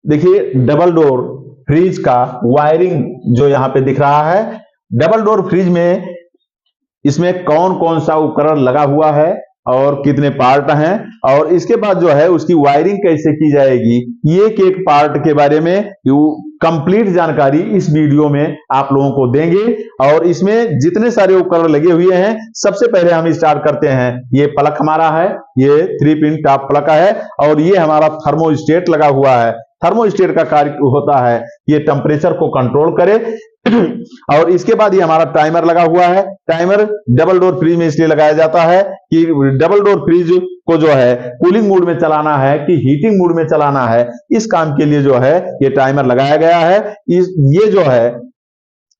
देखिए double door fridge का wiring जो यहाँ पे दिख रहा है, डबल डोर फ्रिज में इसमें कौन कौन सा उपकरण लगा हुआ है और कितने पार्ट हैं, और इसके बाद जो है उसकी वायरिंग कैसे की जाएगी, ये एक पार्ट के बारे में कंप्लीट जानकारी इस वीडियो में आप लोगों को देंगे। और इसमें जितने सारे उपकरण लगे हुए हैं, सबसे पहले हम स्टार्ट करते हैं। ये प्लग हमारा है, ये 3 पिन टॉप प्लग है, और ये हमारा थर्मोस्टेट लगा हुआ है। थर्मोस्टेट का कार्य होता है ये टेम्परेचर को कंट्रोल करे। और इसके बाद ये हमारा टाइमर लगा हुआ है। टाइमर डबल डोर फ्रिज में इसलिए लगाया जाता है कि डबल डोर फ्रिज को जो है कूलिंग मोड में चलाना है कि हीटिंग मोड में चलाना है, इस काम के लिए जो है ये टाइमर लगाया गया है। ये जो है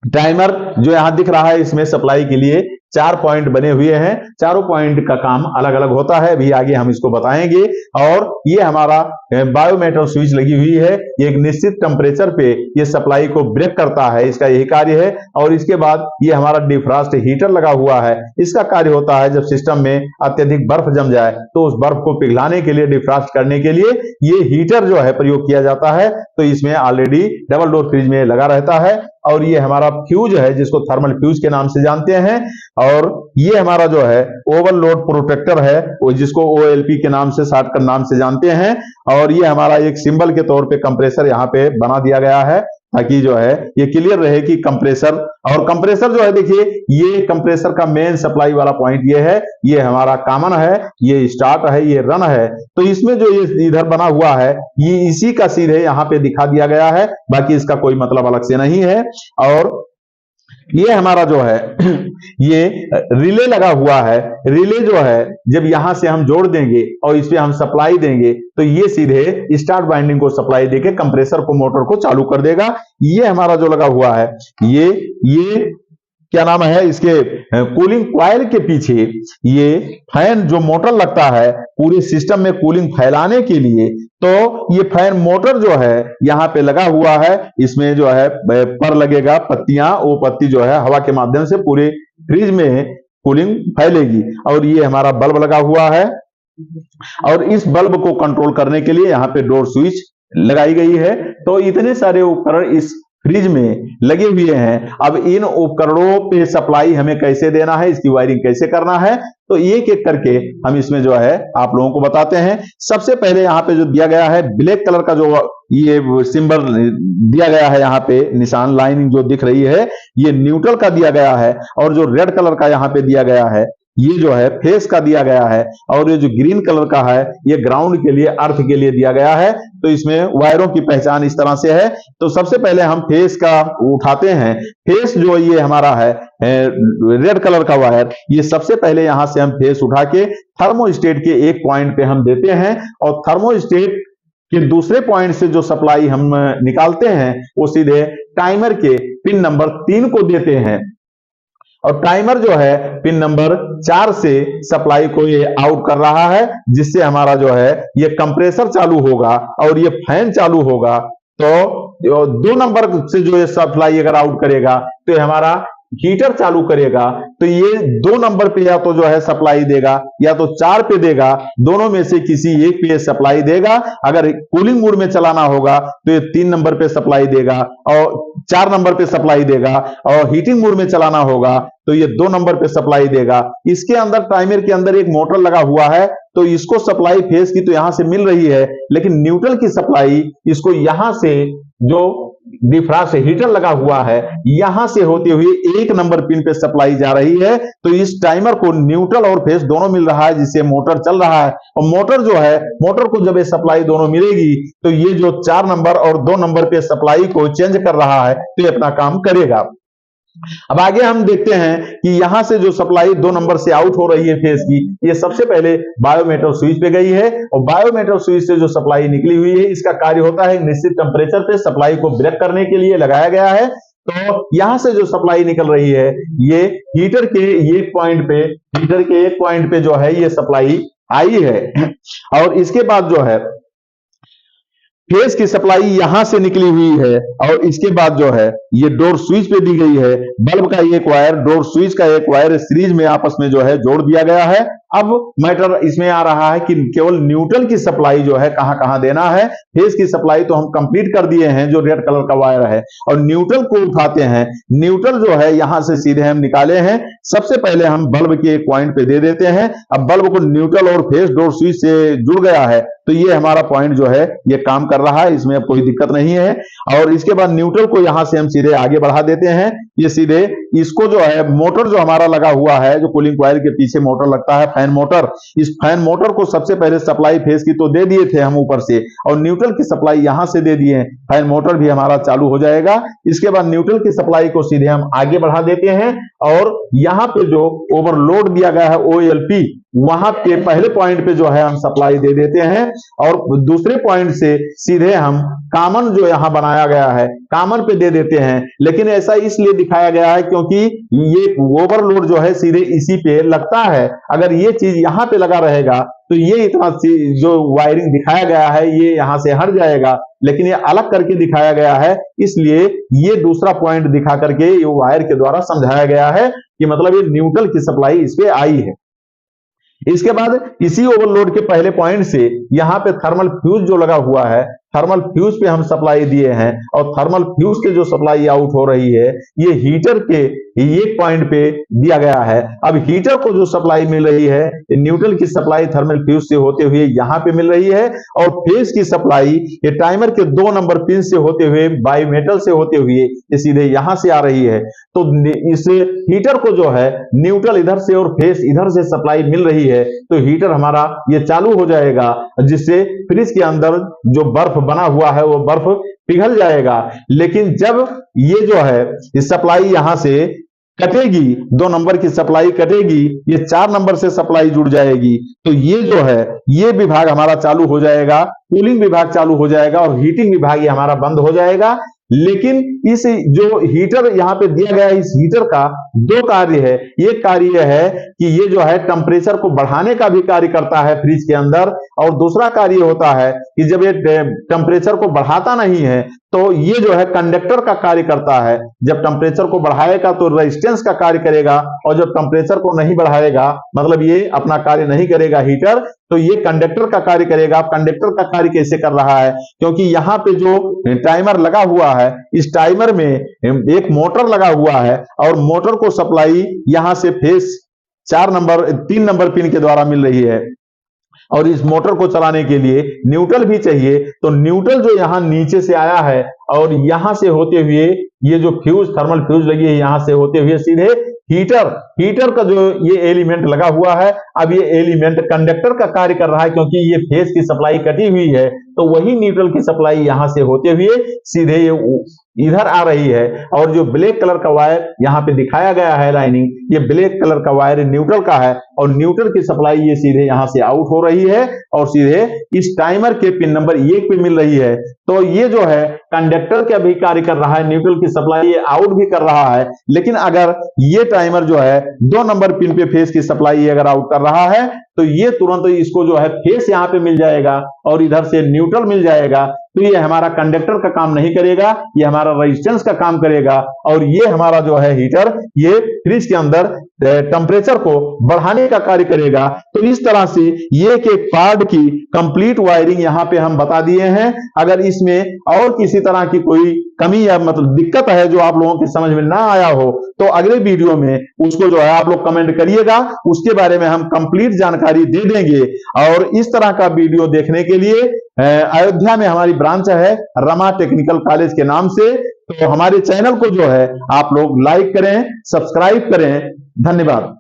टाइमर जो यहां दिख रहा है, इसमें सप्लाई के लिए 4 पॉइंट बने हुए हैं। चारों पॉइंट का काम अलग अलग होता है, भी आगे हम इसको बताएंगे। और ये हमारा बायोमेटल स्विच लगी हुई है, ये एक निश्चित टेम्परेचर पे ये सप्लाई को ब्रेक करता है, इसका यही कार्य है। और इसके बाद ये हमारा डिफ्रॉस्ट हीटर लगा हुआ है, इसका कार्य होता है जब सिस्टम में अत्यधिक बर्फ जम जाए तो उस बर्फ को पिघलाने के लिए, डिफ्रॉस्ट करने के लिए ये हीटर जो है प्रयोग किया जाता है। तो इसमें ऑलरेडी डबल डोर फ्रिज में लगा रहता है। और ये हमारा फ्यूज है, जिसको थर्मल फ्यूज के नाम से जानते हैं। और ये हमारा जो है ओवरलोड प्रोटेक्टर है, वो जिसको OLP के नाम से शॉर्टकट नाम से जानते हैं। और ये हमारा एक सिंबल के तौर पे कंप्रेसर यहाँ पे बना दिया गया है, ताकि जो है ये क्लियर रहे कि कंप्रेसर। और कंप्रेसर जो है, देखिए ये कंप्रेसर का मेन सप्लाई वाला पॉइंट ये है, ये हमारा कॉमन है, ये स्टार्ट है, ये रन है। तो इसमें जो ये इधर बना हुआ है, ये इसी का सीधे यहाँ पे दिखा दिया गया है, बाकी इसका कोई मतलब अलग से नहीं है। और ये हमारा जो है ये रिले लगा हुआ है। रिले जो है जब यहां से हम जोड़ देंगे और इस पे हम सप्लाई देंगे, तो ये सीधे स्टार्ट वाइंडिंग को सप्लाई देके कंप्रेसर को, मोटर को चालू कर देगा। ये हमारा जो लगा हुआ है, ये क्या नाम है इसके, कूलिंग कॉइल के पीछे ये फैन जो मोटर लगता है पूरे सिस्टम में कूलिंग फैलाने के लिए। तो ये फैन मोटर जो है यहाँ पे लगा हुआ है, इसमें जो है पर लगेगा पत्तियां, वो पत्ती जो है हवा के माध्यम से पूरे फ्रिज में कूलिंग फैलेगी। और ये हमारा बल्ब लगा हुआ है, और इस बल्ब को कंट्रोल करने के लिए यहाँ पे डोर स्विच लगाई गई है। तो इतने सारे उपकरण इस फ्रिज में लगे हुए हैं। अब इन उपकरणों पे सप्लाई हमें कैसे देना है, इसकी वायरिंग कैसे करना है, तो एक एक करके हम इसमें जो है आप लोगों को बताते हैं। सबसे पहले यहाँ पे जो दिया गया है ब्लैक कलर का, जो ये सिंबल दिया गया है, यहाँ पे निशान लाइन जो दिख रही है, ये न्यूट्रल का दिया गया है। और जो रेड कलर का यहाँ पे दिया गया है, ये जो है फेस का दिया गया है। और ये जो ग्रीन कलर का है, ये ग्राउंड के लिए, अर्थ के लिए दिया गया है। तो इसमें वायरों की पहचान इस तरह से है। तो सबसे पहले हम फेस का उठाते हैं। फेस जो ये हमारा है रेड कलर का वायर, ये सबसे पहले यहां से हम फेस उठा के थर्मोस्टेट के एक पॉइंट पे हम देते हैं। और थर्मोस्टेट के दूसरे पॉइंट से जो सप्लाई हम निकालते हैं, वो सीधे टाइमर के पिन नंबर 3 को देते हैं। और टाइमर जो है पिन नंबर 4 से सप्लाई को ये आउट कर रहा है, जिससे हमारा जो है ये कंप्रेसर चालू होगा और ये फैन चालू होगा। तो 2 नंबर से जो ये सप्लाई अगर आउट करेगा, तो ये हमारा हीटर चालू करेगा। तो ये 2 नंबर पे या तो जो है सप्लाई देगा, या तो 4 पे देगा, दोनों में से किसी एक पे सप्लाई देगा। अगर कूलिंग मोड में चलाना होगा तो ये 3 नंबर पे सप्लाई देगा, और 4 नंबर पे सप्लाई देगा। और हीटिंग मोड में चलाना होगा तो ये 2 नंबर पे सप्लाई देगा। इसके अंदर, टाइमर के अंदर एक मोटर लगा हुआ है, तो इसको सप्लाई फेस की तो यहां से मिल रही है, लेकिन न्यूट्रल की सप्लाई इसको यहां से, जो डिफ्रॉस्ट हीटर लगा हुआ है, यहां से होते हुए 1 नंबर पिन पे सप्लाई जा रही है। तो इस टाइमर को न्यूट्रल और फेस दोनों मिल रहा है, जिससे मोटर चल रहा है। और मोटर जो है, मोटर को जब ये सप्लाई दोनों मिलेगी, तो ये जो 4 नंबर और 2 नंबर पे सप्लाई को चेंज कर रहा है, तो ये अपना काम करेगा। अब आगे हम देखते हैं कि यहां से जो सप्लाई 2 नंबर से आउट हो रही है फेस की, ये सबसे पहले बायोमेटल स्विच पे गई है। और बायोमेटल स्विच से जो सप्लाई निकली हुई है, इसका कार्य होता है निश्चित टेम्परेचर पे सप्लाई को ब्रेक करने के लिए लगाया गया है। तो यहां से जो सप्लाई निकल रही है, ये हीटर के एक पॉइंट पे जो है ये सप्लाई आई है। और इसके बाद जो है फेस की सप्लाई यहां से निकली हुई है, और इसके बाद जो है ये डोर स्विच पे दी गई है। बल्ब का एक वायर, डोर स्विच का एक वायर सीरीज में आपस में जो है जोड़ दिया गया है। अब मैटर इसमें आ रहा है कि केवल न्यूट्रल की सप्लाई जो है कहां कहां देना है। फेज की सप्लाई तो हम कंप्लीट कर दिए हैं, जो रेड कलर का वायर है, और न्यूट्रल को उठाते हैं। न्यूट्रल जो है यहां से सीधे हम निकाले हैं। सबसे पहले हम बल्ब के एक पॉइंट पे दे देते हैं। अब बल्ब को न्यूट्रल और फेज डोर स्विच से जुड़ गया है, तो ये हमारा पॉइंट जो है ये काम कर रहा है, इसमें अब कोई दिक्कत नहीं है। और इसके बाद न्यूट्रल को यहां से हम सीधे आगे बढ़ा देते हैं। ये सीधे इसको जो है मोटर जो हमारा लगा हुआ है, जो कूलिंग कॉइल के पीछे मोटर लगता है, फैन मोटर, इस फैन मोटर को सबसे पहले सप्लाई फेज की तो दे दिए थे हम ऊपर से, और न्यूट्रल की सप्लाई यहां से दे दिए। फैन मोटर भी हमारा चालू हो जाएगा। इसके बाद न्यूट्रल की सप्लाई को सीधे हम आगे बढ़ा देते हैं, और यहां पे जो ओवरलोड दिया गया है OLP, वहां पे पहले पॉइंट पे जो है हम सप्लाई दे देते हैं, और दूसरे पॉइंट से सीधे हम कॉमन जो यहां बनाया गया है कॉमन पे दे देते हैं। लेकिन ऐसा इसलिए दिखाया गया है क्योंकि ये ओवरलोड जो है सीधे इसी पे लगता है। अगर ये चीज यहां पे लगा रहेगा तो ये इतना जो वायरिंग दिखाया गया है ये यहां से हट जाएगा, लेकिन ये अलग करके दिखाया गया है, इसलिए ये दूसरा पॉइंट दिखा करके ये वायर के द्वारा समझाया गया है कि मतलब ये न्यूट्रल की सप्लाई इस पे आई है। इसके बाद इसी ओवरलोड के पहले पॉइंट से यहां पे थर्मल फ्यूज जो लगा हुआ है, थर्मल फ्यूज पे हम सप्लाई दिए हैं, और थर्मल फ्यूज से जो सप्लाई आउट हो रही है ये हीटर के एक पॉइंट पे दिया गया है। अब हीटर को जो सप्लाई मिल रही है न्यूट्रल की सप्लाई थर्मल फ्यूज से होते हुए यहां पे मिल रही है, और फेज की सप्लाई ये टाइमर के 2 नंबर पिन से होते हुए बाईमेटल से होते हुए ये सीधे यहां से आ रही है। तो इस हीटर को जो है न्यूट्रल इधर से और फेज इधर से सप्लाई मिल रही है, तो हीटर हमारा ये चालू हो जाएगा, जिससे फ्रिज के अंदर जो बर्फ बना हुआ है वो बर्फ पिघल जाएगा। लेकिन जब ये जो है इस सप्लाई यहां से कटेगी, 2 नंबर की सप्लाई कटेगी, ये 4 नंबर से सप्लाई जुड़ जाएगी, तो ये जो है ये विभाग हमारा चालू हो जाएगा, कूलिंग विभाग चालू हो जाएगा, और हीटिंग विभाग ये हमारा बंद हो जाएगा। लेकिन इस जो हीटर यहां पे दिया गया है, इस हीटर का 2 कार्य है। एक कार्य है कि ये जो है टेम्परेचर को बढ़ाने का भी कार्य करता है फ्रिज के अंदर, और दूसरा कार्य होता है कि जब ये टेम्परेचर को बढ़ाता नहीं है तो ये जो है कंडक्टर का कार्य करता है। जब टेम्परेचर को बढ़ाएगा तो रेजिस्टेंस का कार्य करेगा, और जब टेम्परेचर को नहीं बढ़ाएगा मतलब ये अपना कार्य नहीं करेगा हीटर, तो ये कंडक्टर का कार्य करेगा। कंडक्टर का कार्य कैसे कर रहा है, क्योंकि यहां पे जो टाइमर लगा हुआ है, इस टाइमर में एक मोटर लगा हुआ है, और मोटर को सप्लाई यहां से फेज 3 नंबर पिन के द्वारा मिल रही है, और इस मोटर को चलाने के लिए न्यूट्रल भी चाहिए। तो न्यूट्रल जो यहां नीचे से आया है, और यहां से होते हुए ये जो फ्यूज थर्मल फ्यूज लगी है यहां से होते हुए सीधे हीटर का जो ये एलिमेंट लगा हुआ है, अब ये एलिमेंट कंडक्टर का कार्य कर रहा है, क्योंकि ये फेज की सप्लाई कटी हुई है, तो वही न्यूट्रल की सप्लाई यहां से होते हुए सीधे ये इधर आ रही है। और जो ब्लैक कलर का वायर यहां पे दिखाया गया है लाइनिंग, ये ब्लैक कलर का वायर न्यूट्रल का है, और न्यूट्रल की सप्लाई ये सीधे यहां से आउट हो रही है, और सीधे इस टाइमर के पिन नंबर 1 पे मिल रही है। तो ये जो है कंडक्टर का भी कार्य कर रहा है, न्यूट्रल की सप्लाई ये आउट भी कर रहा है। लेकिन अगर ये टाइमर जो है 2 नंबर पिन पे फेज की सप्लाई अगर आउट कर रहा है, तो ये तुरंत इसको जो है फेज यहां पे मिल जाएगा, और इधर से न्यूट्रल मिल जाएगा। तो ये हमारा कंडक्टर का काम नहीं करेगा, ये हमारा रेजिस्टेंस का काम करेगा, और ये हमारा जो है हीटर ये फ्रिज के अंदर टेम्परेचर को बढ़ाने का कार्य करेगा। तो इस तरह से ये एक पार्ट की कंप्लीट वायरिंग यहां पे हम बता दिए हैं। अगर इसमें और किसी तरह की कोई कमी या मतलब दिक्कत है जो आप लोगों की समझ में ना आया हो, तो अगले वीडियो में उसको जो है आप लोग कमेंट करिएगा, उसके बारे में हम कंप्लीट जानकारी दे देंगे। और इस तरह का वीडियो देखने के लिए अयोध्या में हमारी ब्रांच है रमा टेक्निकल कॉलेज के नाम से, तो हमारे चैनल को जो है आप लोग लाइक करें, सब्सक्राइब करें। धन्यवाद।